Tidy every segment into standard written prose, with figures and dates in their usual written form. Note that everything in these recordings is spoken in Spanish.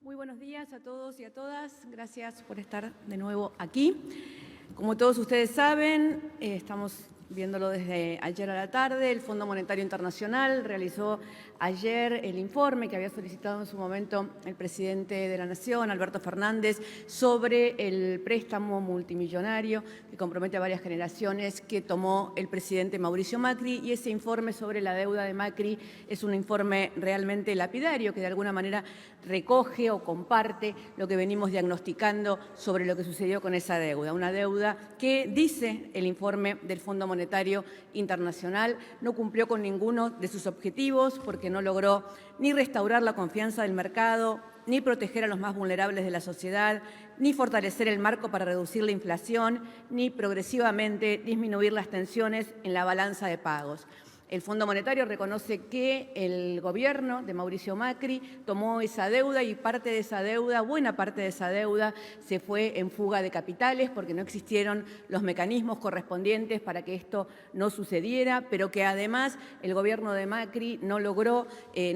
Muy buenos días a todos y a todas. Gracias por estar de nuevo aquí. Como todos ustedes saben, estamos viéndolo desde ayer a la tarde. El Fondo Monetario Internacional realizó ayer el informe que había solicitado en su momento el presidente de la Nación, Alberto Fernández, sobre el préstamo multimillonario que compromete a varias generaciones que tomó el presidente Mauricio Macri. Y ese informe sobre la deuda de Macri es un informe realmente lapidario que de alguna manera recoge o comparte lo que venimos diagnosticando sobre lo que sucedió con esa deuda. Una deuda que, dice el informe del Fondo Monetario Internacional, no cumplió con ninguno de sus objetivos porque no logró ni restaurar la confianza del mercado, ni proteger a los más vulnerables de la sociedad, ni fortalecer el marco para reducir la inflación, ni progresivamente disminuir las tensiones en la balanza de pagos. El Fondo Monetario reconoce que el gobierno de Mauricio Macri tomó esa deuda y parte de esa deuda, buena parte de esa deuda, se fue en fuga de capitales porque no existieron los mecanismos correspondientes para que esto no sucediera, pero que además el gobierno de Macri no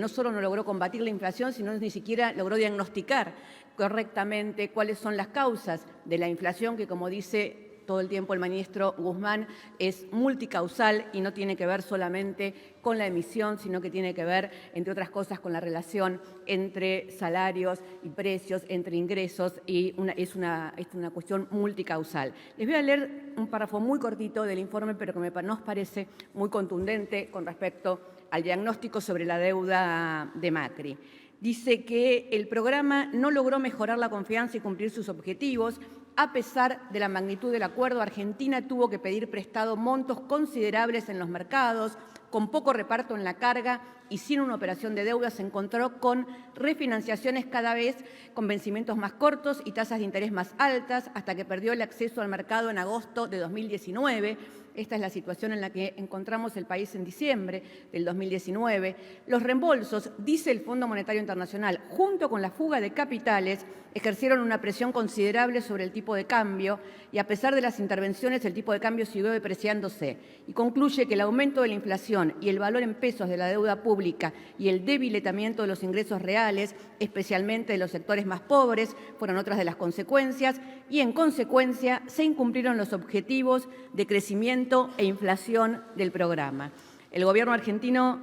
solo no logró combatir la inflación, sino ni siquiera logró diagnosticar correctamente cuáles son las causas de la inflación, que, como dice todo el tiempo el ministro Guzmán, es multicausal y no tiene que ver solamente con la emisión, sino que tiene que ver, entre otras cosas, con la relación entre salarios y precios, entre ingresos, y es una cuestión multicausal. Les voy a leer un párrafo muy cortito del informe, pero que nos parece muy contundente con respecto al diagnóstico sobre la deuda de Macri. Dice que el programa no logró mejorar la confianza y cumplir sus objetivos. A pesar de la magnitud del acuerdo, Argentina tuvo que pedir prestado montos considerables en los mercados, con poco reparto en la carga y sin una operación de deuda. Se encontró con refinanciaciones cada vez con vencimientos más cortos y tasas de interés más altas, hasta que perdió el acceso al mercado en agosto de 2019. Esta es la situación en la que encontramos el país en diciembre del 2019. Los reembolsos, dice el Fondo Monetario Internacional, junto con la fuga de capitales, ejercieron una presión considerable sobre el tipo de cambio y, a pesar de las intervenciones, el tipo de cambio siguió depreciándose. Y concluye que el aumento de la inflación y el valor en pesos de la deuda pública y el debilitamiento de los ingresos reales, especialmente de los sectores más pobres, fueron otras de las consecuencias, y en consecuencia se incumplieron los objetivos de crecimiento e inflación del programa. El gobierno argentino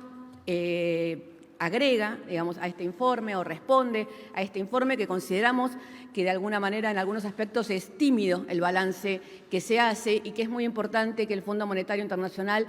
agrega, digamos, a este informe, o responde a este informe, que consideramos que de alguna manera en algunos aspectos es tímido el balance que se hace y que es muy importante que el Fondo Monetario Internacional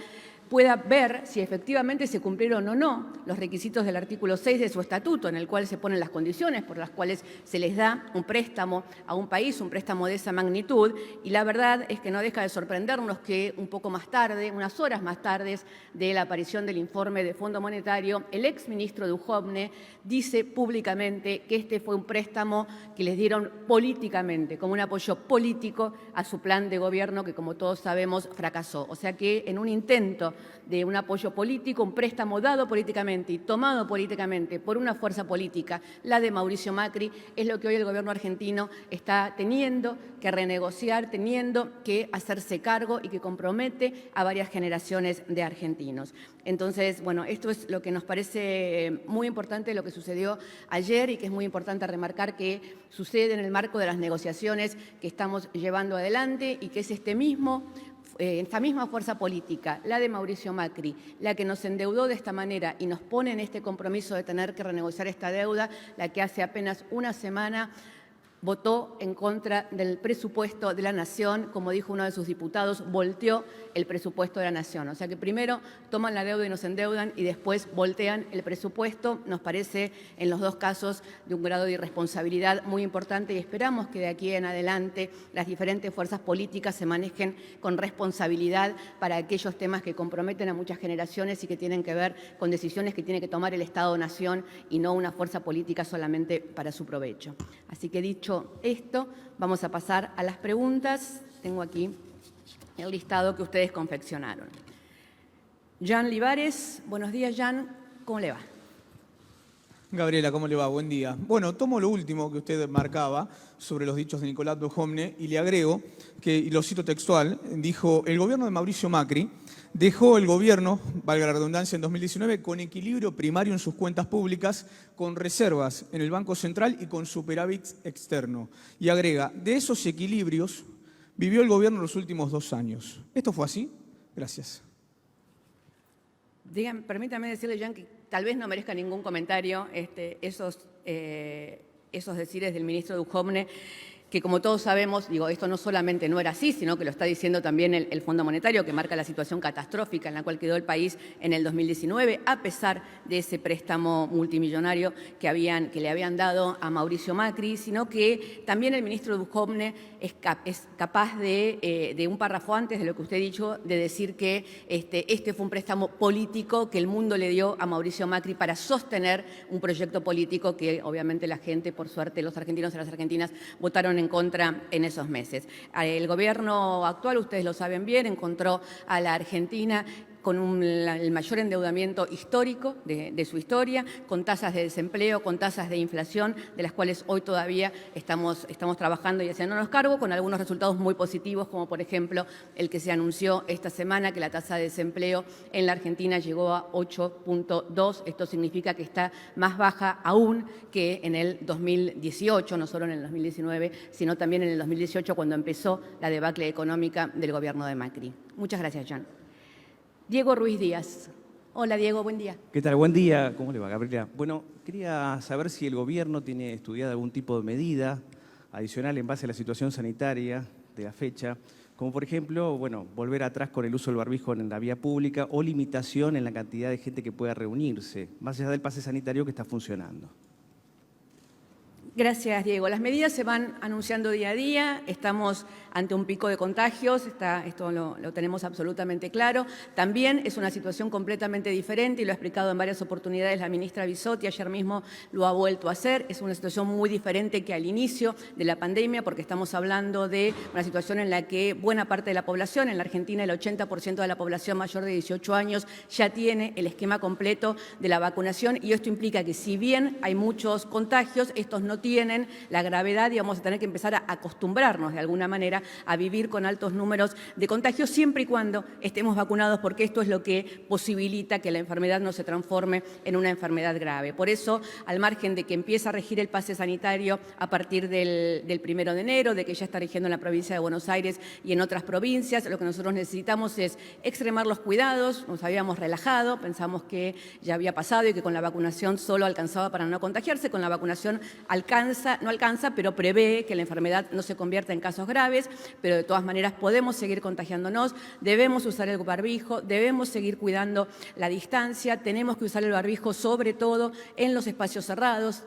pueda ver si efectivamente se cumplieron o no los requisitos del artículo 6 de su estatuto, en el cual se ponen las condiciones por las cuales se les da un préstamo a un país, un préstamo de esa magnitud. Y la verdad es que no deja de sorprendernos que un poco más tarde, unas horas más tarde de la aparición del informe del Fondo Monetario, el exministro Duhovne dice públicamente que este fue un préstamo que les dieron políticamente, como un apoyo político a su plan de gobierno que, como todos sabemos, fracasó. O sea que en un intento de un apoyo político, un préstamo dado políticamente y tomado políticamente por una fuerza política, la de Mauricio Macri, es lo que hoy el gobierno argentino está teniendo que renegociar, teniendo que hacerse cargo, y que compromete a varias generaciones de argentinos. Entonces, bueno, esto es lo que nos parece muy importante, lo que sucedió ayer, y que es muy importante remarcar que sucede en el marco de las negociaciones que estamos llevando adelante, y que es esta misma fuerza política, la de Mauricio Macri, la que nos endeudó de esta manera y nos pone en este compromiso de tener que renegociar esta deuda, la que hace apenas una semana votó en contra del presupuesto de la Nación. Como dijo uno de sus diputados, volteó el presupuesto de la Nación. O sea que primero toman la deuda y nos endeudan, y después voltean el presupuesto. Nos parece en los dos casos de un grado de irresponsabilidad muy importante, y esperamos que de aquí en adelante las diferentes fuerzas políticas se manejen con responsabilidad para aquellos temas que comprometen a muchas generaciones y que tienen que ver con decisiones que tiene que tomar el Estado-Nación y no una fuerza política solamente para su provecho. Así que, dicho esto, vamos a pasar a las preguntas. Tengo aquí el listado que ustedes confeccionaron. Jan Livares, buenos días, Jan, ¿cómo le va? Gabriela, ¿cómo le va? Buen día. Bueno, tomo lo último que usted marcaba sobre los dichos de Nicolás Duhovne y le agrego que, y lo cito textual, dijo: el gobierno de Mauricio Macri dejó el gobierno, valga la redundancia, en 2019 con equilibrio primario en sus cuentas públicas, con reservas en el Banco Central y con superávit externo. Y agrega, de esos equilibrios vivió el gobierno los últimos 2 años. ¿Esto fue así? Gracias. Permítame decirle, Jean, que tal vez no merezca ningún comentario esos decires del ministro Duhovne, que como todos sabemos, esto no solamente no era así, sino que lo está diciendo también el Fondo Monetario, que marca la situación catastrófica en la cual quedó el país en el 2019, a pesar de ese préstamo multimillonario que le habían dado a Mauricio Macri, sino que también el ministro Duhovne es capaz de un párrafo antes de lo que usted ha dicho, de decir que este fue un préstamo político que el mundo le dio a Mauricio Macri para sostener un proyecto político que obviamente la gente, por suerte, los argentinos y las argentinas votaron en contra en esos meses. El gobierno actual, ustedes lo saben bien, encontró a la Argentina con el mayor endeudamiento histórico de su historia, con tasas de desempleo, con tasas de inflación, de las cuales hoy todavía estamos trabajando y haciéndonos cargo, con algunos resultados muy positivos, como por ejemplo el que se anunció esta semana, que la tasa de desempleo en la Argentina llegó a 8.2. Esto significa que está más baja aún que en el 2018, no solo en el 2019, sino también en el 2018, cuando empezó la debacle económica del gobierno de Macri. Muchas gracias, Jean. Diego Ruiz Díaz. Hola, Diego, buen día. ¿Qué tal? Buen día. ¿Cómo le va, Gabriela? Bueno, quería saber si el gobierno tiene estudiado algún tipo de medida adicional en base a la situación sanitaria de la fecha, como por ejemplo, volver atrás con el uso del barbijo en la vía pública o limitación en la cantidad de gente que pueda reunirse, más allá del pase sanitario que está funcionando. Gracias, Diego. Las medidas se van anunciando día a día. Estamos ante un pico de contagios, esto lo tenemos absolutamente claro. También es una situación completamente diferente y lo ha explicado en varias oportunidades la ministra Bisotti, ayer mismo lo ha vuelto a hacer. Es una situación muy diferente que al inicio de la pandemia, porque estamos hablando de una situación en la que buena parte de la población, en la Argentina el 80% de la población mayor de 18 años ya tiene el esquema completo de la vacunación, y esto implica que si bien hay muchos contagios, estos no tienen la gravedad y vamos a tener que empezar a acostumbrarnos de alguna manera a vivir con altos números de contagios siempre y cuando estemos vacunados, porque esto es lo que posibilita que la enfermedad no se transforme en una enfermedad grave. Por eso, al margen de que empieza a regir el pase sanitario a partir del 1 de enero, de que ya está rigiendo en la provincia de Buenos Aires y en otras provincias, lo que nosotros necesitamos es extremar los cuidados. Nos habíamos relajado, pensamos que ya había pasado y que con la vacunación solo alcanzaba para no contagiarse. Con la vacunación no alcanza, pero prevé que la enfermedad no se convierta en casos graves, pero de todas maneras podemos seguir contagiándonos. Debemos usar el barbijo, debemos seguir cuidando la distancia, tenemos que usar el barbijo sobre todo en los espacios cerrados.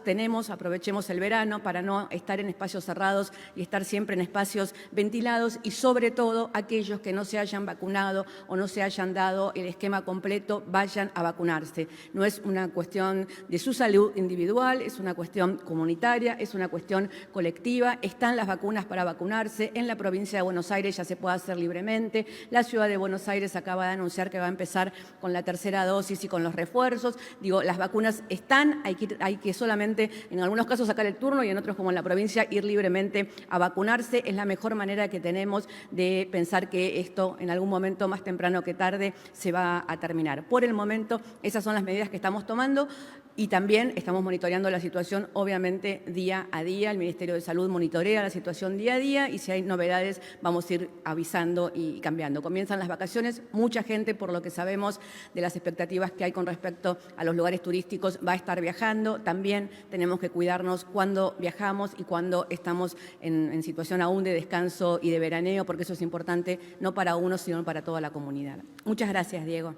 Aprovechemos el verano para no estar en espacios cerrados y estar siempre en espacios ventilados, y sobre todo aquellos que no se hayan vacunado o no se hayan dado el esquema completo, vayan a vacunarse. No es una cuestión de su salud individual, es una cuestión comunitaria, es una cuestión colectiva. Están las vacunas para vacunarse. En la provincia de Buenos Aires ya se puede hacer libremente. La ciudad de Buenos Aires acaba de anunciar que va a empezar con la tercera dosis y con los refuerzos. Las vacunas están, hay que solamente en algunos casos sacar el turno y en otros, como en la provincia, ir libremente a vacunarse. Es la mejor manera que tenemos de pensar que esto en algún momento, más temprano que tarde, se va a terminar. Por el momento, esas son las medidas que estamos tomando. Y también estamos monitoreando la situación, obviamente, día a día. El Ministerio de Salud monitorea la situación día a día y si hay novedades vamos a ir avisando y cambiando. Comienzan las vacaciones, mucha gente, por lo que sabemos de las expectativas que hay con respecto a los lugares turísticos, va a estar viajando. También tenemos que cuidarnos cuando viajamos y cuando estamos en situación aún de descanso y de veraneo, porque eso es importante no para uno, sino para toda la comunidad. Muchas gracias, Diego.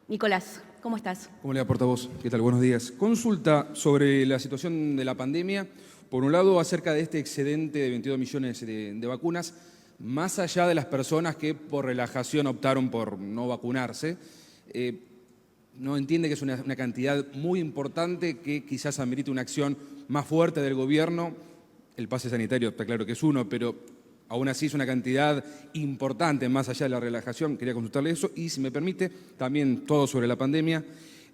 Nicolás, ¿cómo estás? ¿Cómo le va, portavoz? ¿Qué tal? Buenos días. Consulta sobre la situación de la pandemia. Por un lado, acerca de este excedente de 22 millones de vacunas, más allá de las personas que por relajación optaron por no vacunarse, ¿no entiende que es una cantidad muy importante que quizás amerite una acción más fuerte del gobierno? El pase sanitario está claro que es uno, pero aún así es una cantidad importante más allá de la relajación. Quería consultarle eso y, si me permite, también todo sobre la pandemia.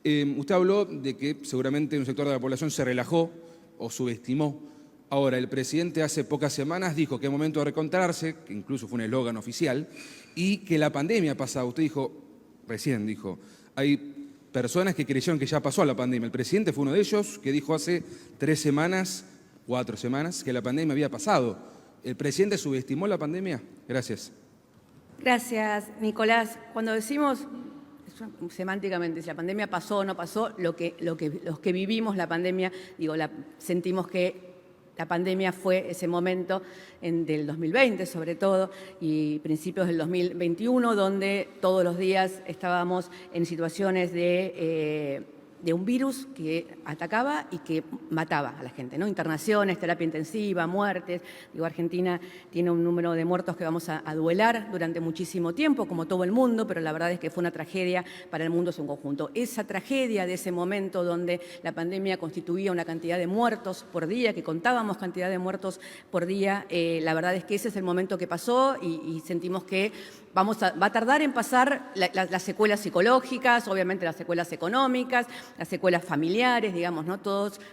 Usted habló de que seguramente un sector de la población se relajó o subestimó. Ahora, el presidente hace pocas semanas dijo que es momento de reencontrarse, que incluso fue un eslogan oficial, y que la pandemia ha pasado. Usted recién dijo, hay personas que creyeron que ya pasó la pandemia. El presidente fue uno de ellos que dijo hace 3 semanas, 4 semanas, que la pandemia había pasado. ¿El presidente subestimó la pandemia? Gracias. Gracias, Nicolás. Cuando decimos semánticamente si la pandemia pasó o no pasó, los que vivimos la pandemia, sentimos que la pandemia fue ese momento del 2020 sobre todo y principios del 2021 donde todos los días estábamos en situaciones de un virus que atacaba y que mataba a la gente, ¿no? Internaciones, terapia intensiva, muertes. Argentina tiene un número de muertos que vamos a duelar durante muchísimo tiempo, como todo el mundo, pero la verdad es que fue una tragedia para el mundo en su conjunto. Esa tragedia de ese momento donde la pandemia constituía una cantidad de muertos por día, que contábamos cantidad de muertos por día, la verdad es que ese es el momento que pasó y sentimos que va a tardar en pasar las secuelas psicológicas, obviamente las secuelas económicas, las secuelas familiares, digamos, ¿no?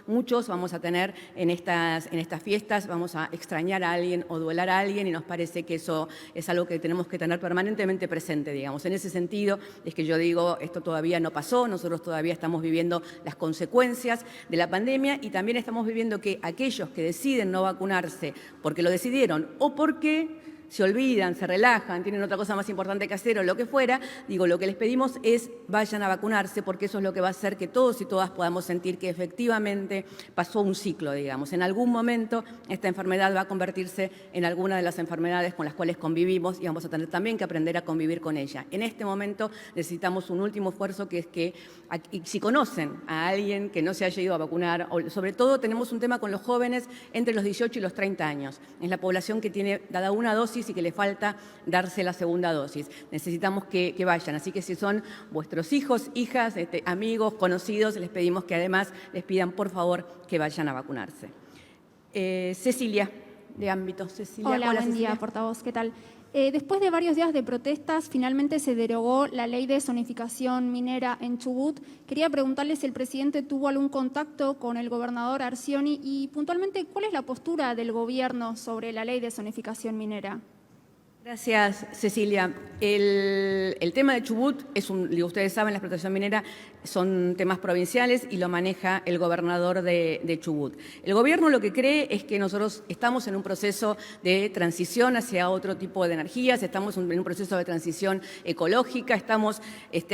Muchos vamos a tener en estas fiestas, vamos a extrañar a alguien o duelar a alguien y nos parece que eso es algo que tenemos que tener permanentemente presente, digamos. En ese sentido es que yo digo, esto todavía no pasó, nosotros todavía estamos viviendo las consecuencias de la pandemia y también estamos viviendo que aquellos que deciden no vacunarse porque lo decidieron o porque se olvidan, se relajan, tienen otra cosa más importante que hacer o lo que fuera, lo que les pedimos es vayan a vacunarse porque eso es lo que va a hacer que todos y todas podamos sentir que efectivamente pasó un ciclo, digamos. En algún momento esta enfermedad va a convertirse en alguna de las enfermedades con las cuales convivimos y vamos a tener también que aprender a convivir con ella. En este momento necesitamos un último esfuerzo que es que si conocen a alguien que no se haya ido a vacunar, o sobre todo tenemos un tema con los jóvenes entre los 18 y los 30 años. Es la población que tiene dada una dosis y que le falta darse la segunda dosis. Necesitamos que vayan, así que si son vuestros hijos, hijas, amigos, conocidos, les pedimos que además les pidan por favor que vayan a vacunarse. Cecilia, de Ámbito. Cecilia. Hola, buen Cecilia. día, portavoz, ¿qué tal? Después de varios días de protestas, finalmente se derogó la ley de zonificación minera en Chubut. Quería preguntarle si el presidente tuvo algún contacto con el gobernador Arcioni y puntualmente, ¿cuál es la postura del gobierno sobre la ley de zonificación minera? Gracias, Cecilia. El tema de Chubut ustedes saben, la explotación minera son temas provinciales y lo maneja el gobernador de Chubut. El gobierno lo que cree es que nosotros estamos en un proceso de transición hacia otro tipo de energías, estamos en un proceso de transición ecológica, estamos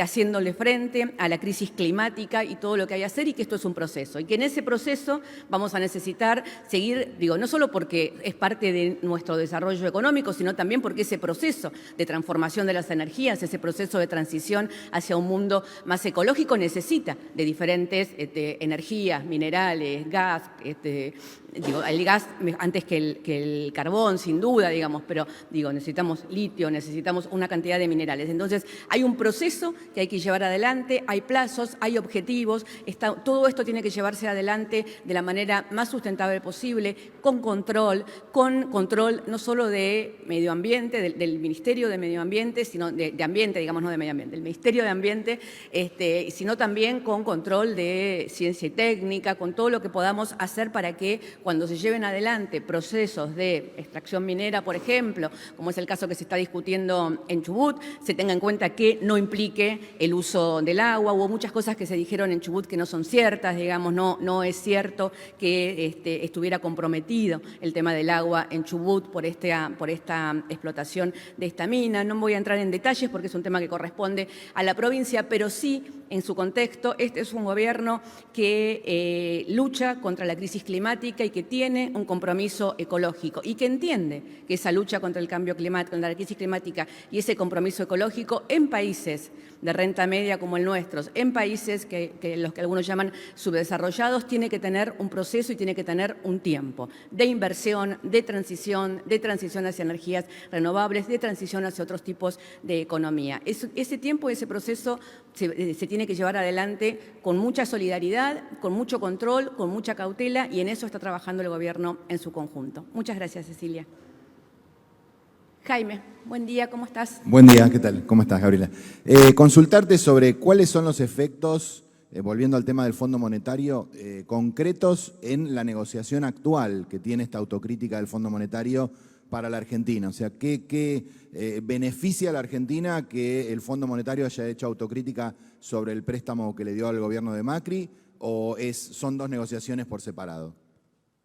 haciéndole frente a la crisis climática y todo lo que hay que hacer y que esto es un proceso. Y que en ese proceso vamos a necesitar seguir, no solo porque es parte de nuestro desarrollo económico, sino también porque ese proceso de transformación de las energías, ese proceso de transición hacia un mundo más ecológico necesita de diferentes energías, minerales, gas, el gas antes que el carbón, sin duda, pero necesitamos litio, necesitamos una cantidad de minerales. Entonces, hay un proceso que hay que llevar adelante, hay plazos, hay objetivos, todo esto tiene que llevarse adelante de la manera más sustentable posible, con control no solo de medio ambiente, del Ministerio de Medio Ambiente, sino de Ambiente, no de Medio Ambiente, del Ministerio de Ambiente, sino también con control de ciencia y técnica, con todo lo que podamos hacer para que cuando se lleven adelante procesos de extracción minera, por ejemplo, como es el caso que se está discutiendo en Chubut, se tenga en cuenta que no implique el uso del agua. Hubo muchas cosas que se dijeron en Chubut que no son ciertas, no es cierto que estuviera comprometido el tema del agua en Chubut por esta explotación de esta mina. No voy a entrar en detalles porque es un tema que corresponde a la provincia, pero sí, en su contexto, este es un gobierno que lucha contra la crisis climática y que tiene un compromiso ecológico y que entiende que esa lucha contra el cambio climático, contra la crisis climática y ese compromiso ecológico en países de renta media como el nuestro, en países que los que algunos llaman subdesarrollados, tiene que tener un proceso y tiene que tener un tiempo de inversión, de transición hacia energías renovables, de transición hacia otros tipos de economía. Ese tiempo, ese proceso se tiene que llevar adelante con mucha solidaridad, con mucho control, con mucha cautela y en eso está trabajando el gobierno en su conjunto. Muchas gracias, Cecilia. Jaime, buen día, ¿cómo estás? Buen día, ¿qué tal? ¿Cómo estás, Gabriela? Consultarte sobre cuáles son los efectos volviendo al tema del Fondo Monetario, concretos en la negociación actual que tiene esta autocrítica del Fondo Monetario para la Argentina. O sea, ¿qué beneficia a la Argentina que el Fondo Monetario haya hecho autocrítica sobre el préstamo que le dio al gobierno de Macri, o son dos negociaciones por separado?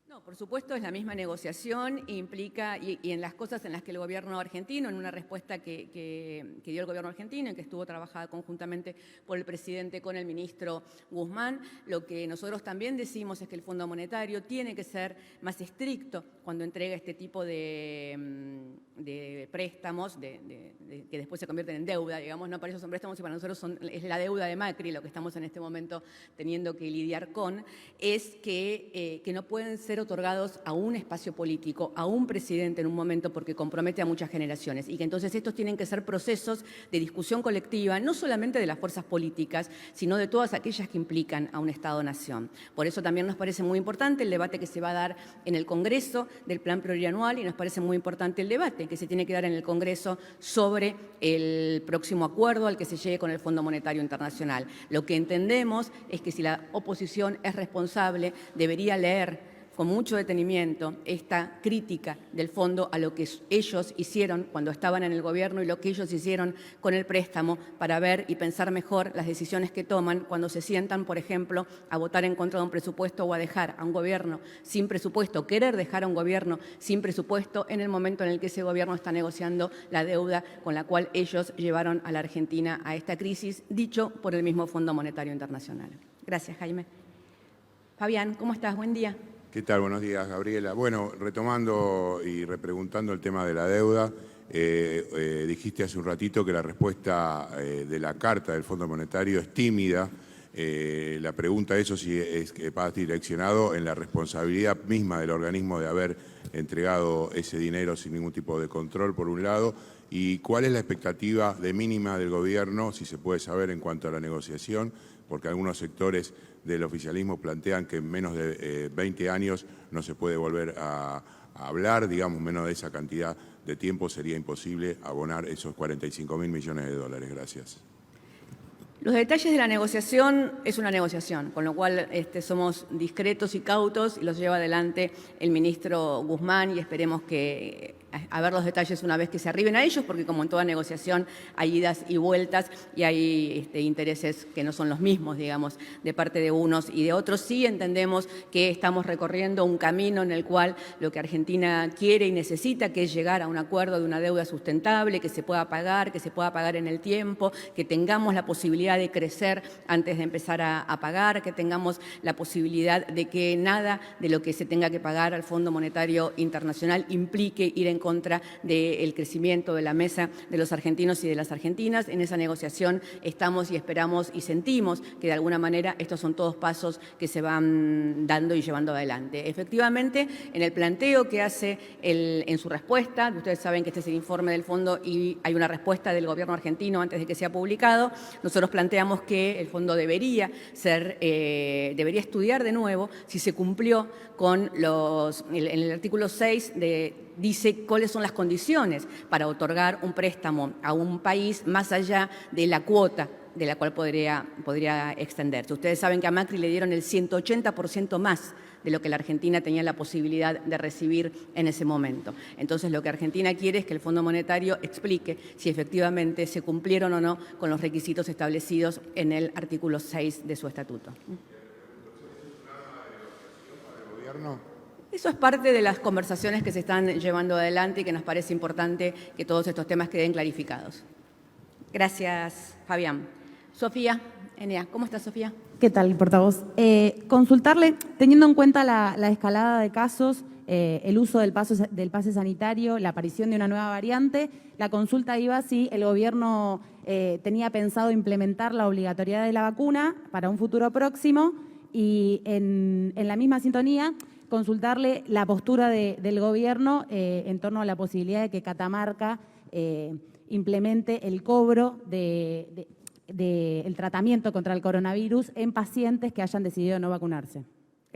No, por supuesto es la misma negociación, implica, y en las cosas en las que el gobierno argentino, en una respuesta que dio el gobierno argentino, en que estuvo trabajada conjuntamente por el presidente con el ministro Guzmán, lo que nosotros también decimos es que el Fondo Monetario tiene que ser más estricto cuando entrega este tipo de préstamos, que después se convierten en deuda, digamos, no para ellos son préstamos y para nosotros es la deuda de Macri, lo que estamos en este momento teniendo que lidiar con, es que no pueden ser otorgados a un espacio político, a un presidente en un momento, porque compromete a muchas generaciones, y que entonces estos tienen que ser procesos de discusión colectiva, no solamente de las fuerzas políticas, sino de todas aquellas que implican a un Estado-nación. Por eso también nos parece muy importante el debate que se va a dar en el Congreso del Plan Plurianual, y nos parece muy importante el debate que se tiene que dar en el Congreso sobre el próximo acuerdo al que se llegue con el Fondo Monetario Internacional. Lo que entendemos es que si la oposición es responsable, debería leer con mucho detenimiento esta crítica del fondo a lo que ellos hicieron cuando estaban en el gobierno y lo que ellos hicieron con el préstamo, para ver y pensar mejor las decisiones que toman cuando se sientan, por ejemplo, a votar en contra de un presupuesto o a dejar a un gobierno sin presupuesto, querer dejar a un gobierno sin presupuesto en el momento en el que ese gobierno está negociando la deuda con la cual ellos llevaron a la Argentina a esta crisis, dicho por el mismo Fondo Monetario Internacional. Gracias, Jaime. Fabián, ¿cómo estás? Buen día. ¿Qué tal? Buenos días, Gabriela. Bueno, retomando y repreguntando el tema de la deuda, dijiste hace un ratito que la respuesta de la carta del Fondo Monetario es tímida. La pregunta de eso si es direccionado en la responsabilidad misma del organismo de haber entregado ese dinero sin ningún tipo de control, por un lado, y cuál es la expectativa de mínima del gobierno, si se puede saber, en cuanto a la negociación, porque algunos sectores del oficialismo plantean que en menos de 20 años no se puede volver a hablar, digamos, menos de esa cantidad de tiempo sería imposible abonar esos 45.000 millones de dólares. Gracias. Los detalles de la negociación es una negociación, con lo cual somos discretos y cautos y los lleva adelante el ministro Guzmán, y esperemos a ver los detalles una vez que se arriben a ellos, porque como en toda negociación hay idas y vueltas y hay intereses que no son los mismos, digamos, de parte de unos y de otros. Sí entendemos que estamos recorriendo un camino en el cual lo que Argentina quiere y necesita, que es llegar a un acuerdo de una deuda sustentable, que se pueda pagar en el tiempo, que tengamos la posibilidad de crecer antes de empezar a pagar, que tengamos la posibilidad de que nada de lo que se tenga que pagar al Fondo Monetario Internacional implique ir en contra del crecimiento de la mesa de los argentinos y de las argentinas. En esa negociación estamos y esperamos y sentimos que de alguna manera estos son todos pasos que se van dando y llevando adelante. Efectivamente, en el planteo que hace en su respuesta, ustedes saben que este es el informe del fondo y hay una respuesta del gobierno argentino antes de que sea publicado, nosotros planteamos que el fondo debería estudiar de nuevo si se cumplió con en el artículo 6 dice cuáles son las condiciones para otorgar un préstamo a un país más allá de la cuota de la cual podría extenderse. Ustedes saben que a Macri le dieron el 180% más de lo que la Argentina tenía la posibilidad de recibir en ese momento. Entonces, lo que Argentina quiere es que el Fondo Monetario explique si efectivamente se cumplieron o no con los requisitos establecidos en el artículo 6 de su estatuto. Eso es parte de las conversaciones que se están llevando adelante y que nos parece importante que todos estos temas queden clarificados. Gracias, Fabián. Sofía Enea, ¿cómo estás, Sofía? ¿Qué tal, portavoz? Consultarle, teniendo en cuenta la escalada de casos, el uso del pase sanitario, la aparición de una nueva variante, la consulta iba si el gobierno tenía pensado implementar la obligatoriedad de la vacuna para un futuro próximo, y en la misma sintonía consultarle la postura del gobierno en torno a la posibilidad de que Catamarca implemente el cobro del tratamiento contra el coronavirus en pacientes que hayan decidido no vacunarse.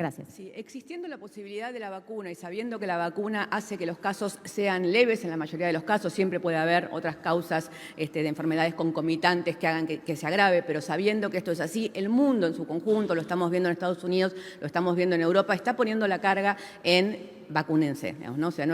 Gracias. Sí, existiendo la posibilidad de la vacuna y sabiendo que la vacuna hace que los casos sean leves, en la mayoría de los casos siempre puede haber otras causas de enfermedades concomitantes que hagan que se agrave, pero sabiendo que esto es así, el mundo en su conjunto, lo estamos viendo en Estados Unidos, lo estamos viendo en Europa, está poniendo la carga en vacúnense, digamos, ¿no? O sea,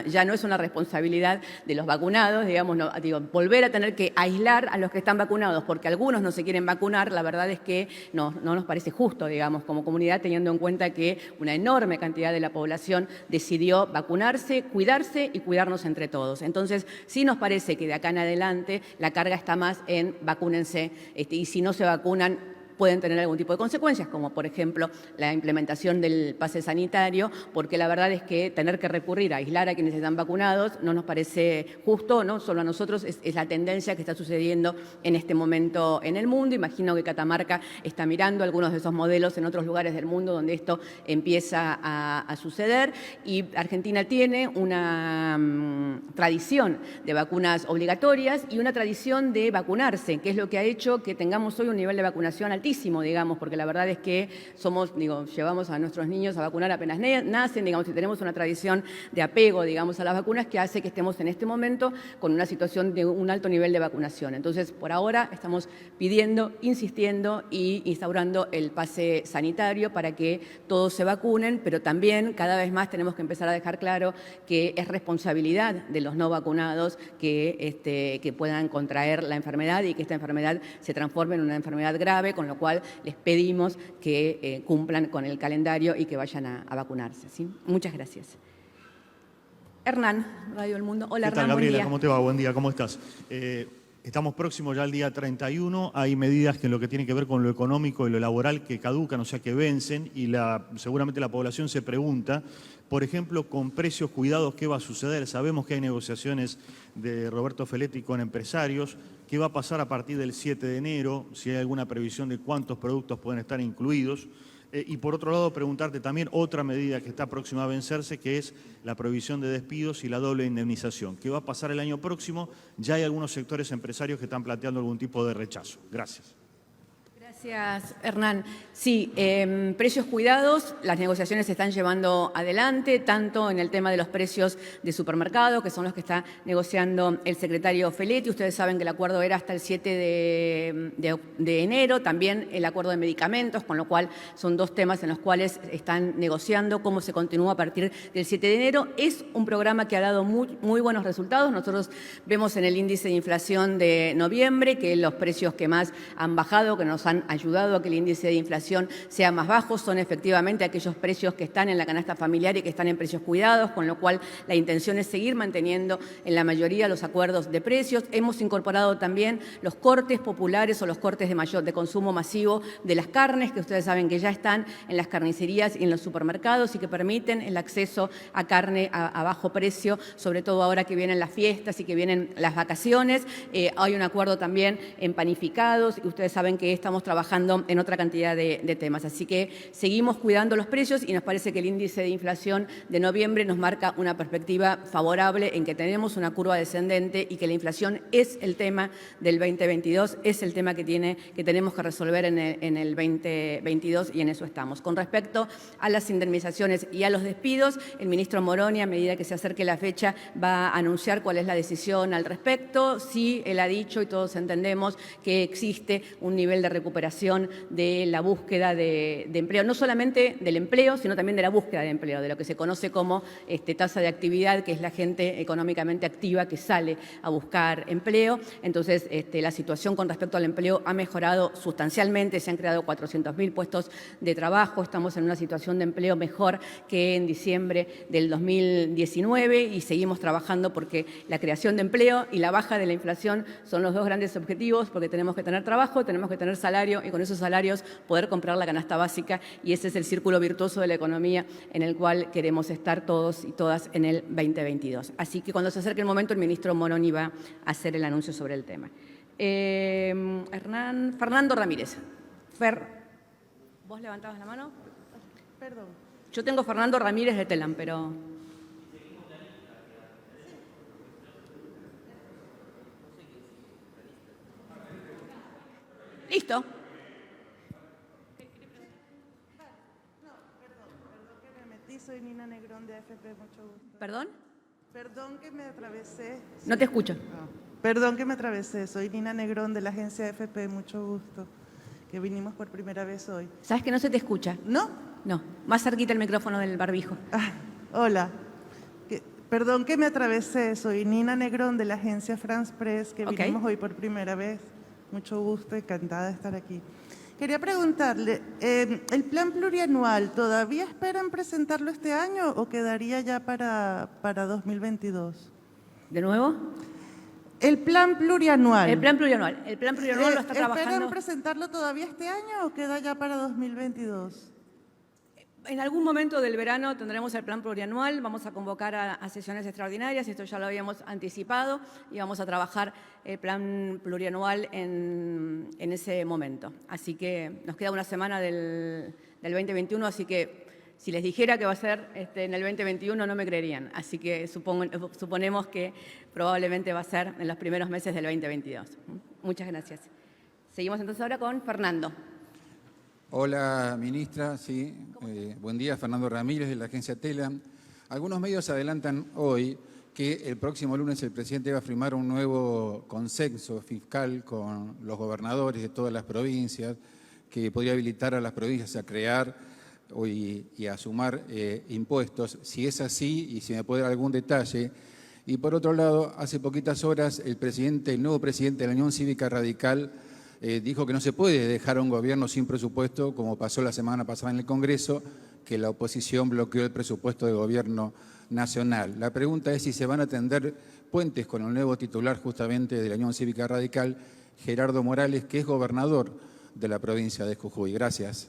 ya no es una responsabilidad de los vacunados, digamos, no, digo, volver a tener que aislar a los que están vacunados porque algunos no se quieren vacunar, la verdad es que no nos parece justo, digamos, como comunidad, teniendo en cuenta que una enorme cantidad de la población decidió vacunarse, cuidarse y cuidarnos entre todos. Entonces, sí nos parece que de acá en adelante la carga está más en vacúnense, y si no se vacunan, pueden tener algún tipo de consecuencias, como por ejemplo la implementación del pase sanitario, porque la verdad es que tener que recurrir a aislar a quienes están vacunados no nos parece justo, no solo a nosotros, es la tendencia que está sucediendo en este momento en el mundo. Imagino que Catamarca está mirando algunos de esos modelos en otros lugares del mundo donde esto empieza a suceder, y Argentina tiene una tradición de vacunas obligatorias y una tradición de vacunarse, que es lo que ha hecho que tengamos hoy un nivel de vacunación altísimo, digamos, porque la verdad es que llevamos a nuestros niños a vacunar apenas nacen, digamos, y tenemos una tradición de apego, digamos, a las vacunas que hace que estemos en este momento con una situación de un alto nivel de vacunación. Entonces, por ahora estamos pidiendo, insistiendo y instaurando el pase sanitario para que todos se vacunen, pero también cada vez más tenemos que empezar a dejar claro que es responsabilidad de los no vacunados que puedan contraer la enfermedad y que esta enfermedad se transforme en una enfermedad grave, con lo cual les pedimos que cumplan con el calendario y que vayan a vacunarse, ¿sí? Muchas gracias. Hernán, Radio El Mundo. Hola, ¿Qué tal, Hernán, buen Gabriela? día. ¿Cómo te va? Buen día, ¿cómo estás? Estamos próximos ya al día 31, hay medidas que en lo que tiene que ver con lo económico y lo laboral que caducan, o sea que vencen, y seguramente la población se pregunta, por ejemplo, con precios cuidados, ¿qué va a suceder? Sabemos que hay negociaciones de Roberto Feletti con empresarios. ¿Qué va a pasar a partir del 7 de enero? Si hay alguna previsión de cuántos productos pueden estar incluidos. Y por otro lado, preguntarte también otra medida que está próxima a vencerse, que es la prohibición de despidos y la doble indemnización. ¿Qué va a pasar el año próximo? Ya hay algunos sectores empresarios que están planteando algún tipo de rechazo. Gracias. Gracias, Hernán. Sí, precios cuidados, las negociaciones se están llevando adelante, tanto en el tema de los precios de supermercado, que son los que está negociando el secretario Feletti. Ustedes saben que el acuerdo era hasta el 7 de enero, también el acuerdo de medicamentos, con lo cual son dos temas en los cuales están negociando cómo se continúa a partir del 7 de enero. Es un programa que ha dado muy buenos resultados. Nosotros vemos en el índice de inflación de noviembre que los precios que más han bajado, que nos han ayudado a que el índice de inflación sea más bajo, son efectivamente aquellos precios que están en la canasta familiar y que están en precios cuidados, con lo cual la intención es seguir manteniendo en la mayoría los acuerdos de precios. Hemos incorporado también los cortes populares o los cortes de consumo masivo de las carnes, que ustedes saben que ya están en las carnicerías y en los supermercados y que permiten el acceso a carne a bajo precio, sobre todo ahora que vienen las fiestas y que vienen las vacaciones. Hay un acuerdo también en panificados y ustedes saben que estamos trabajando en otra cantidad de temas. Así que seguimos cuidando los precios y nos parece que el índice de inflación de noviembre nos marca una perspectiva favorable en que tenemos una curva descendente y que la inflación es el tema del 2022, es el tema que tenemos que resolver en el 2022 y en eso estamos. Con respecto a las indemnizaciones y a los despidos, el ministro Moroni, a medida que se acerque la fecha, va a anunciar cuál es la decisión al respecto. Sí, él ha dicho y todos entendemos que existe un nivel de recuperación de la búsqueda de empleo, no solamente del empleo, sino también de la búsqueda de empleo, de lo que se conoce como tasa de actividad, que es la gente económicamente activa que sale a buscar empleo. Entonces, la situación con respecto al empleo ha mejorado sustancialmente, se han creado 400.000 puestos de trabajo, estamos en una situación de empleo mejor que en diciembre del 2019 y seguimos trabajando porque la creación de empleo y la baja de la inflación son los dos grandes objetivos, porque tenemos que tener trabajo, tenemos que tener salario y con esos salarios poder comprar la canasta básica, y ese es el círculo virtuoso de la economía en el cual queremos estar todos y todas en el 2022. Así que cuando se acerque el momento, el ministro Moroni va a hacer el anuncio sobre el tema. Fernando Ramírez. ¿Vos levantabas la mano? Perdón. Yo tengo Fernando Ramírez de Telam, pero... Listo. Sí, soy Nina Negrón de AFP, mucho gusto. ¿Perdón? Perdón que me atravesé. No te escucho. Perdón que me atravesé, soy Nina Negrón de la agencia AFP, mucho gusto. Que vinimos por primera vez hoy. ¿Sabes que no se te escucha? ¿No? No, más cerquita el micrófono del barbijo. Hola. Perdón que me atravesé, soy Nina Negrón de la agencia France Press, que vinimos hoy por primera vez. Mucho gusto, encantada de estar aquí. Quería preguntarle, ¿el plan plurianual todavía esperan presentarlo este año o quedaría ya para 2022? ¿De nuevo? El plan plurianual. El plan plurianual. El plan plurianual lo está trabajando. ¿Esperan presentarlo todavía este año o queda ya para 2022? En algún momento del verano tendremos el plan plurianual, vamos a convocar a sesiones extraordinarias, esto ya lo habíamos anticipado, y vamos a trabajar el plan plurianual en ese momento. Así que nos queda una semana del 2021, así que si les dijera que va a ser en el 2021 no me creerían. Así que suponemos que probablemente va a ser en los primeros meses del 2022. Muchas gracias. Seguimos entonces ahora con Fernando. Hola, ministra. Sí, buen día. Fernando Ramírez, de la agencia TELAM. Algunos medios adelantan hoy que el próximo lunes el presidente va a firmar un nuevo consenso fiscal con los gobernadores de todas las provincias, que podría habilitar a las provincias a crear y a sumar impuestos. Si es así, y si me puede dar algún detalle. Y por otro lado, hace poquitas horas el nuevo presidente de la Unión Cívica Radical dijo que no se puede dejar a un gobierno sin presupuesto, como pasó la semana pasada en el Congreso, que la oposición bloqueó el presupuesto del gobierno nacional. La pregunta es si se van a tender puentes con el nuevo titular justamente de la Unión Cívica Radical, Gerardo Morales, que es gobernador de la provincia de Jujuy. Gracias.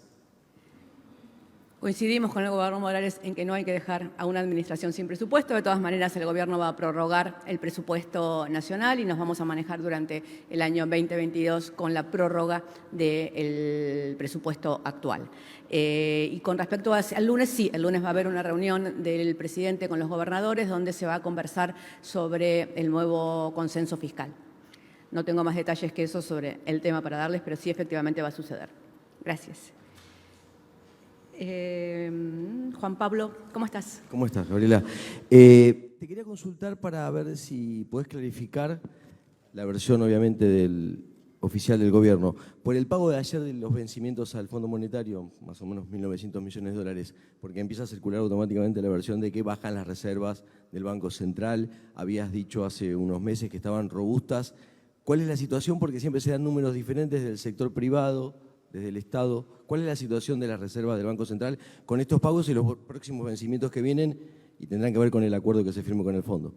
Coincidimos con el gobernador Morales en que no hay que dejar a una administración sin presupuesto. De todas maneras, el gobierno va a prorrogar el presupuesto nacional y nos vamos a manejar durante el año 2022 con la prórroga del presupuesto actual. Y con respecto al lunes, sí, el lunes va a haber una reunión del presidente con los gobernadores donde se va a conversar sobre el nuevo consenso fiscal. No tengo más detalles que eso sobre el tema para darles, pero sí efectivamente va a suceder. Gracias. Juan Pablo, ¿cómo estás? ¿Cómo estás, Gabriela? Te quería consultar para ver si podés clarificar la versión, obviamente, del oficial del gobierno. Por el pago de ayer de los vencimientos al Fondo Monetario, más o menos 1.900 millones de dólares, porque empieza a circular automáticamente la versión de que bajan las reservas del Banco Central. Habías dicho hace unos meses que estaban robustas. ¿Cuál es la situación? Porque siempre se dan números diferentes del sector privado, desde el Estado. ¿Cuál es la situación de las reservas del Banco Central con estos pagos y los próximos vencimientos que vienen y tendrán que ver con el acuerdo que se firmó con el fondo?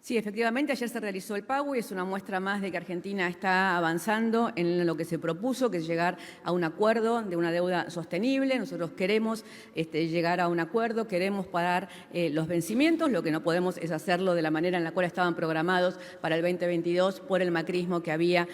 Sí, efectivamente, ayer se realizó el pago y es una muestra más de que Argentina está avanzando en lo que se propuso, que es llegar a un acuerdo de una deuda sostenible. Nosotros queremos llegar a un acuerdo, queremos pagar los vencimientos, lo que no podemos es hacerlo de la manera en la cual estaban programados para el 2022 por el macrismo que había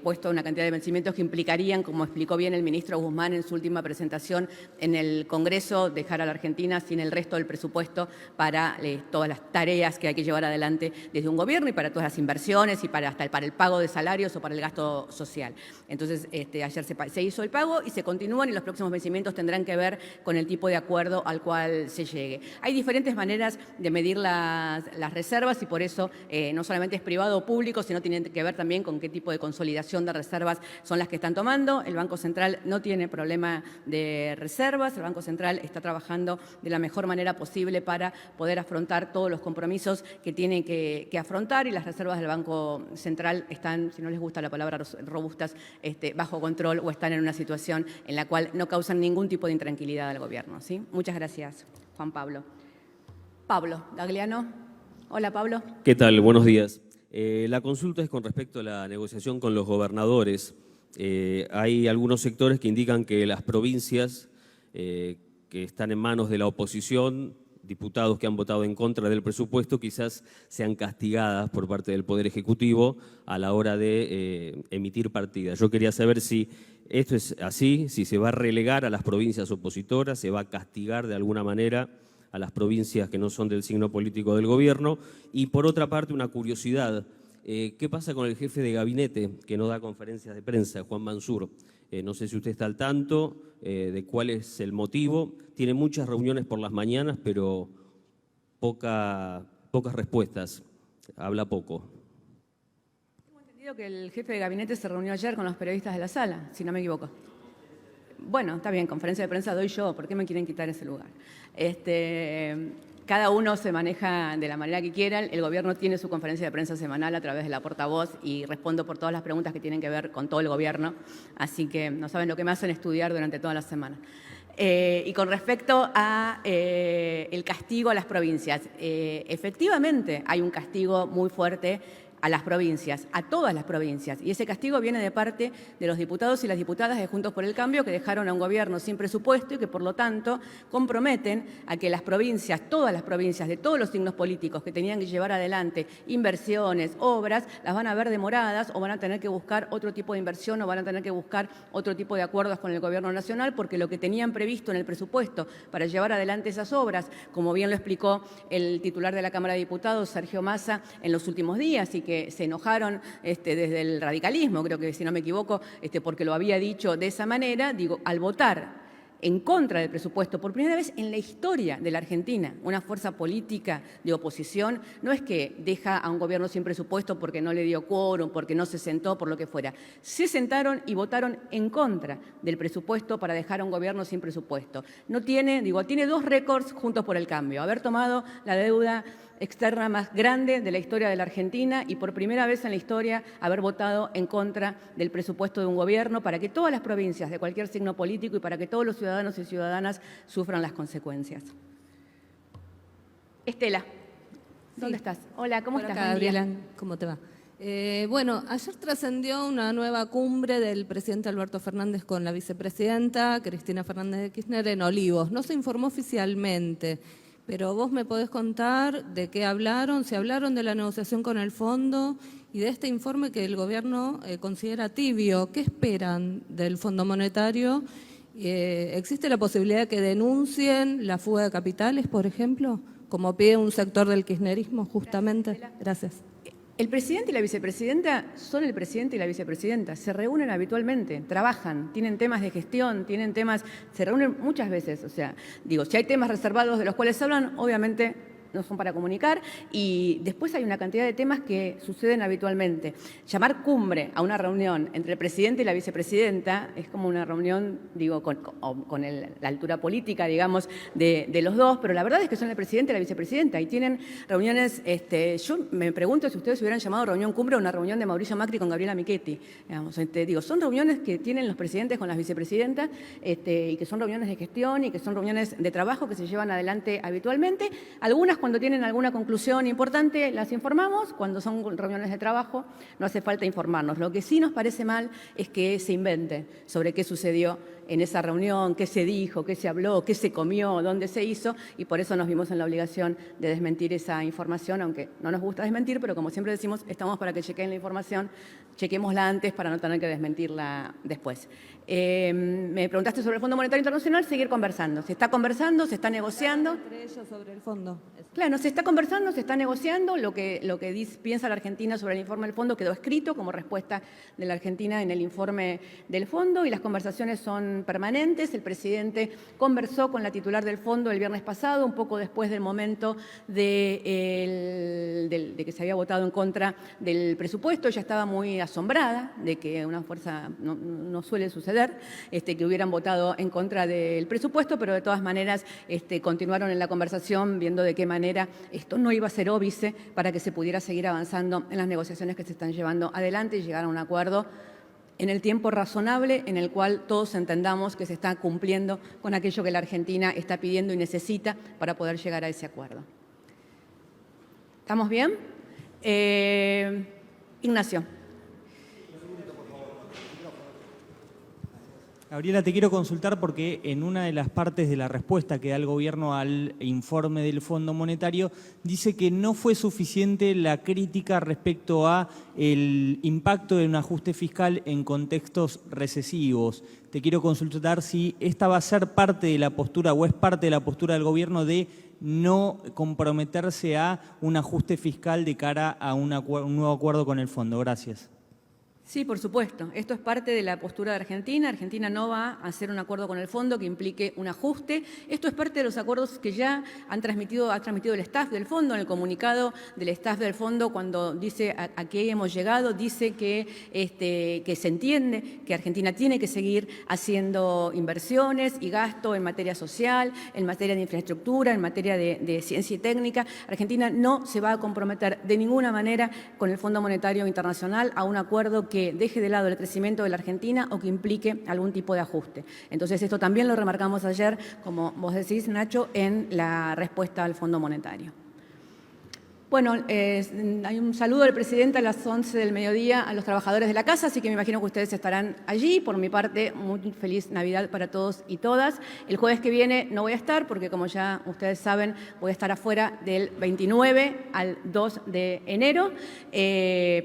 puesto una cantidad de vencimientos que implicarían, como explicó bien el ministro Guzmán en su última presentación en el Congreso, dejar a la Argentina sin el resto del presupuesto para todas las tareas que hay que llevar adelante desde un gobierno y para todas las inversiones y hasta para el pago de salarios o para el gasto social. Entonces, ayer se hizo el pago y se continúan y los próximos vencimientos tendrán que ver con el tipo de acuerdo al cual se llegue. Hay diferentes maneras de medir las reservas y por eso no solamente es privado o público, sino tiene que ver también con qué tipo de consolidación de reservas son las que están tomando. El Banco Central no tiene problema de reservas, el Banco Central está trabajando de la mejor manera posible para poder afrontar todos los compromisos que tienen que afrontar y las reservas del Banco Central están, si no les gusta la palabra robustas, bajo control o están en una situación en la cual no causan ningún tipo de intranquilidad al gobierno. ¿Sí? Muchas gracias, Juan Pablo. Pablo Gagliano. Hola, Pablo. ¿Qué tal? Buenos días. La consulta es con respecto a la negociación con los gobernadores. Hay algunos sectores que indican que las provincias que están en manos de la oposición, diputados que han votado en contra del presupuesto, quizás sean castigadas por parte del Poder Ejecutivo a la hora de emitir partidas. Yo quería saber si esto es así, si se va a relegar a las provincias opositoras, se va a castigar de alguna manera a las provincias que no son del signo político del gobierno. Y por otra parte, una curiosidad, ¿qué pasa con el jefe de gabinete que no da conferencias de prensa, Juan Mansur? No sé si usted está al tanto de cuál es el motivo. Tiene muchas reuniones por las mañanas, pero pocas respuestas. Habla poco. Tengo entendido que el jefe de gabinete se reunió ayer con los periodistas de la sala, si no me equivoco. Bueno, está bien, conferencia de prensa doy yo, ¿por qué me quieren quitar ese lugar? Cada uno se maneja de la manera que quieran. El gobierno tiene su conferencia de prensa semanal a través de la portavoz y respondo por todas las preguntas que tienen que ver con todo el gobierno. Así que no saben lo que me hacen estudiar durante toda la semana. Y con respecto a el castigo a las provincias, efectivamente hay un castigo muy fuerte a las provincias, a todas las provincias. Y ese castigo viene de parte de los diputados y las diputadas de Juntos por el Cambio, que dejaron a un gobierno sin presupuesto y que, por lo tanto, comprometen a que las provincias, todas las provincias de todos los signos políticos que tenían que llevar adelante inversiones, obras, las van a ver demoradas o van a tener que buscar otro tipo de inversión o van a tener que buscar otro tipo de acuerdos con el Gobierno Nacional, porque lo que tenían previsto en el presupuesto para llevar adelante esas obras, como bien lo explicó el titular de la Cámara de Diputados, Sergio Massa, en los últimos días, y que se enojaron desde el radicalismo, creo que si no me equivoco, porque lo había dicho de esa manera, digo, al votar en contra del presupuesto, por primera vez en la historia de la Argentina, una fuerza política de oposición no es que deja a un gobierno sin presupuesto porque no le dio quórum, porque no se sentó, por lo que fuera. Se sentaron y votaron en contra del presupuesto para dejar a un gobierno sin presupuesto. Tiene 2 récords Juntos por el Cambio: haber tomado la deuda externa más grande de la historia de la Argentina y por primera vez en la historia haber votado en contra del presupuesto de un gobierno para que todas las provincias de cualquier signo político y para que todos los ciudadanos y ciudadanas sufran las consecuencias. Estela, ¿dónde estás? Hola, ¿cómo estás? Gabriela, ¿cómo te va? Bueno, ayer trascendió una nueva cumbre del presidente Alberto Fernández con la vicepresidenta Cristina Fernández de Kirchner en Olivos. No se informó oficialmente, pero vos me podés contar de qué hablaron, si hablaron de la negociación con el fondo y de este informe que el gobierno considera tibio. ¿Qué esperan del Fondo Monetario? ¿Existe la posibilidad de que denuncien la fuga de capitales, por ejemplo, como pide un sector del kirchnerismo justamente? Gracias. El presidente y la vicepresidenta son el presidente y la vicepresidenta, se reúnen habitualmente, trabajan, tienen temas de gestión, se reúnen muchas veces. O sea, digo, si hay temas reservados de los cuales hablan, obviamente no son para comunicar, y después hay una cantidad de temas que suceden habitualmente. Llamar cumbre a una reunión entre el presidente y la vicepresidenta es como una reunión, digo, con la altura política, digamos, de los dos, pero la verdad es que son el presidente y la vicepresidenta y tienen reuniones. Yo me pregunto si ustedes hubieran llamado reunión cumbre a una reunión de Mauricio Macri con Gabriela Michetti. Digamos, digo, son reuniones que tienen los presidentes con las vicepresidentas y que son reuniones de gestión y que son reuniones de trabajo que se llevan adelante habitualmente. Algunas, cuando tienen alguna conclusión importante, las informamos. Cuando son reuniones de trabajo, no hace falta informarnos. Lo que sí nos parece mal es que se invente sobre qué sucedió en esa reunión, qué se dijo, qué se habló, qué se comió, dónde se hizo, y por eso nos vimos en la obligación de desmentir esa información, aunque no nos gusta desmentir, pero como siempre decimos, estamos para que chequeen la información, chequémosla antes para no tener que desmentirla después. Me preguntaste sobre el Fondo Monetario Internacional, seguir conversando. Se está conversando, se está negociando. Entre ellos sobre el fondo. Claro, se está conversando, se está negociando. Lo que piensa la Argentina sobre el informe del fondo quedó escrito como respuesta de la Argentina en el informe del fondo y las conversaciones son permanentes. El presidente conversó con la titular del fondo el viernes pasado, un poco después del momento de que se había votado en contra del presupuesto. Ella estaba muy asombrada de que una fuerza no suele suceder, que hubieran votado en contra del presupuesto, pero de todas maneras continuaron en la conversación viendo de qué manera esto no iba a ser óbice para que se pudiera seguir avanzando en las negociaciones que se están llevando adelante y llegar a un acuerdo en el tiempo razonable en el cual todos entendamos que se está cumpliendo con aquello que la Argentina está pidiendo y necesita para poder llegar a ese acuerdo. ¿Estamos bien? Ignacio. Gabriela, te quiero consultar porque en una de las partes de la respuesta que da el gobierno al informe del Fondo Monetario dice que no fue suficiente la crítica respecto a el impacto de un ajuste fiscal en contextos recesivos. Te quiero consultar si esta va a ser parte de la postura o es parte de la postura del gobierno de no comprometerse a un ajuste fiscal de cara a un nuevo acuerdo con el fondo. Gracias. Sí, por supuesto. Esto es parte de la postura de Argentina. Argentina no va a hacer un acuerdo con el fondo que implique un ajuste. Esto es parte de los acuerdos que ya ha transmitido el staff del fondo. En el comunicado del staff del fondo, cuando dice a qué hemos llegado, dice que se entiende que Argentina tiene que seguir haciendo inversiones y gasto en materia social, en materia de infraestructura, en materia de ciencia y técnica. Argentina no se va a comprometer de ninguna manera con el Fondo Monetario Internacional a un acuerdo que deje de lado el crecimiento de la Argentina o que implique algún tipo de ajuste. Entonces, esto también lo remarcamos ayer, como vos decís, Nacho, en la respuesta al Fondo Monetario. Bueno, hay un saludo del presidente a las 11 del mediodía a los trabajadores de la casa, así que me imagino que ustedes estarán allí. Por mi parte, muy feliz Navidad para todos y todas. El jueves que viene no voy a estar porque, como ya ustedes saben, voy a estar afuera del 29 al 2 de enero,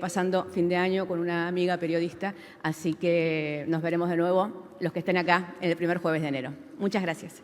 pasando fin de año con una amiga periodista. Así que nos veremos de nuevo los que estén acá en el primer jueves de enero. Muchas gracias.